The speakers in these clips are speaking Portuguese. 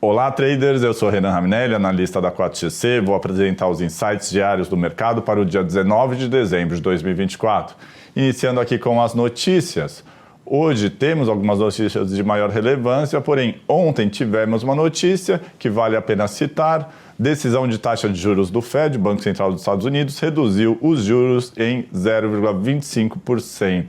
Olá, traders! Eu sou Renan Raminelli, analista da 4XC. Vou apresentar os insights diários do mercado para o dia 19 de dezembro de 2024. Iniciando aqui com as notícias. Hoje temos algumas notícias de maior relevância, porém ontem tivemos uma notícia que vale a pena citar. Decisão de taxa de juros do Fed, Banco Central dos Estados Unidos, reduziu os juros em 0,25%.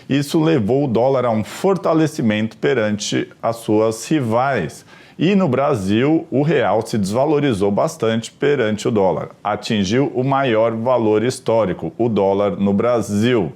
Isso levou o dólar a um fortalecimento perante as suas rivais. E no Brasil, o real se desvalorizou bastante perante o dólar. Atingiu o maior valor histórico, o dólar no Brasil.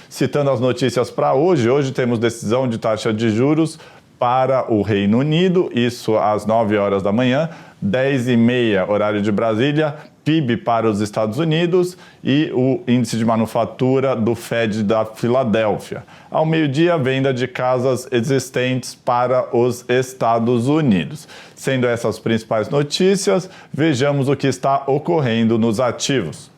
Citando as notícias para hoje temos decisão de taxa de juros para o Reino Unido, isso às 9 horas da manhã, 10h30, horário de Brasília, PIB para os Estados Unidos e o índice de manufatura do Fed da Filadélfia. Ao meio-dia, venda de casas existentes para os Estados Unidos. Sendo essas principais notícias, vejamos o que está ocorrendo nos ativos.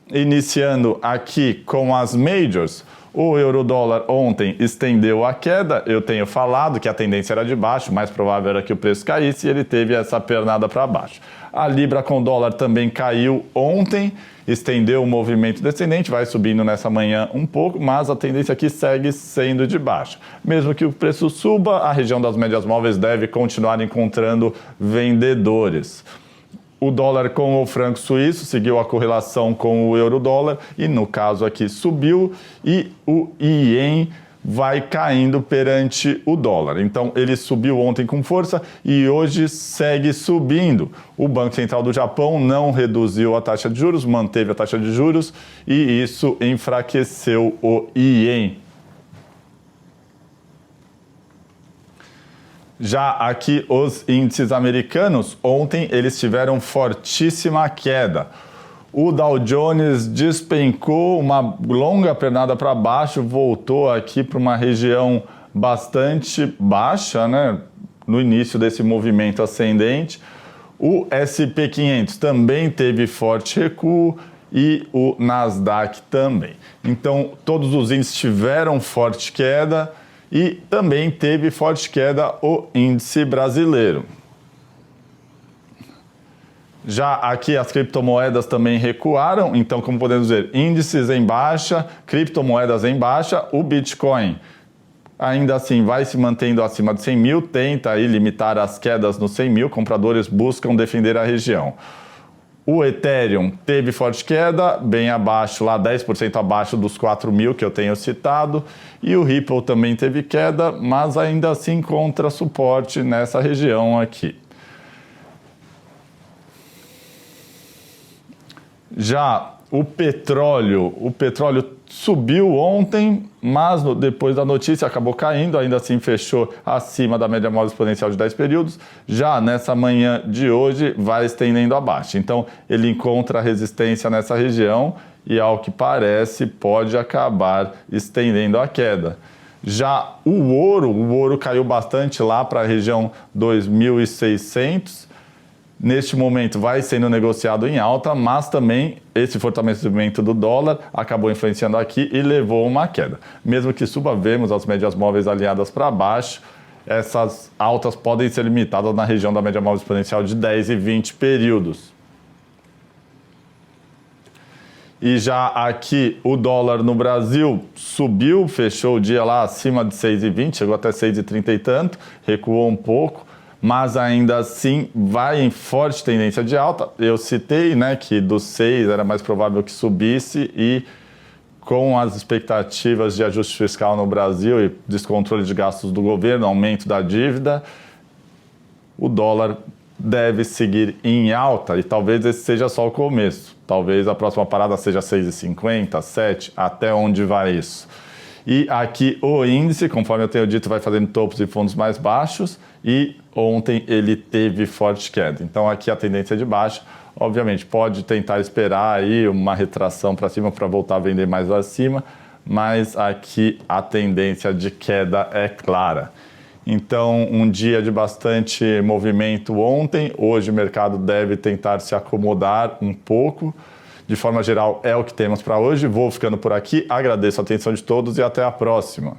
Iniciando aqui com as majors, o euro-dólar ontem estendeu a queda. Eu tenho falado que a tendência era de baixo, mais provável era que o preço caísse e ele teve essa pernada para baixo. A libra com dólar também caiu ontem, estendeu o movimento descendente, vai subindo nessa manhã um pouco, mas a tendência aqui segue sendo de baixa. Mesmo que o preço suba, a região das médias móveis deve continuar encontrando vendedores. O dólar com o franco suíço seguiu a correlação com o euro-dólar e, no caso aqui, subiu e o ien vai caindo perante o dólar. Então, ele subiu ontem com força e hoje segue subindo. O Banco Central do Japão não reduziu a taxa de juros, manteve a taxa de juros e isso enfraqueceu o ien. Já aqui os índices americanos, ontem eles tiveram fortíssima queda. O Dow Jones despencou uma longa pernada para baixo, voltou aqui para uma região bastante baixa, né? No início desse movimento ascendente. O S&P 500 também teve forte recuo e o Nasdaq também. Então, todos os índices tiveram forte queda. E também teve forte queda o índice brasileiro. Já aqui as criptomoedas também recuaram, então como podemos ver, índices em baixa, criptomoedas em baixa, o Bitcoin ainda assim vai se mantendo acima de 100 mil, tenta aí limitar as quedas nos 100 mil, compradores buscam defender a região. O Ethereum teve forte queda, bem abaixo, lá 10% abaixo dos 4 mil que eu tenho citado. E o Ripple também teve queda, mas ainda assim encontra suporte nessa região aqui. Já o petróleo subiu ontem, mas depois da notícia acabou caindo, ainda assim fechou acima da média móvel exponencial de 10 períodos. Já nessa manhã de hoje vai estendendo abaixo. Então ele encontra resistência nessa região e, ao que parece, pode acabar estendendo a queda. Já o ouro caiu bastante lá para a região 2.600. Neste momento vai sendo negociado em alta, mas também esse fortalecimento do dólar acabou influenciando aqui e levou uma queda. Mesmo que suba, vemos as médias móveis alinhadas para baixo, essas altas podem ser limitadas na região da média móvel exponencial de 10 e 20 períodos. E já aqui o dólar no Brasil subiu, fechou o dia lá acima de 6,20, chegou até 6,30 e tanto, recuou um pouco. Mas ainda assim vai em forte tendência de alta. Eu citei, né, que dos 6 era mais provável que subisse e com as expectativas de ajuste fiscal no Brasil e descontrole de gastos do governo, aumento da dívida, o dólar deve seguir em alta e talvez esse seja só o começo. Talvez a próxima parada seja 6,50, 7, até onde vai isso? E aqui o índice, conforme eu tenho dito, vai fazendo topos e fundos mais baixos e ontem ele teve forte queda. Então aqui a tendência é de baixa. Obviamente pode tentar esperar aí uma retração para cima para voltar a vender mais acima, mas aqui a tendência de queda é clara. Então um dia de bastante movimento ontem, hoje o mercado deve tentar se acomodar um pouco. De forma geral, é o que temos para hoje. Vou ficando por aqui, agradeço a atenção de todos e até a próxima.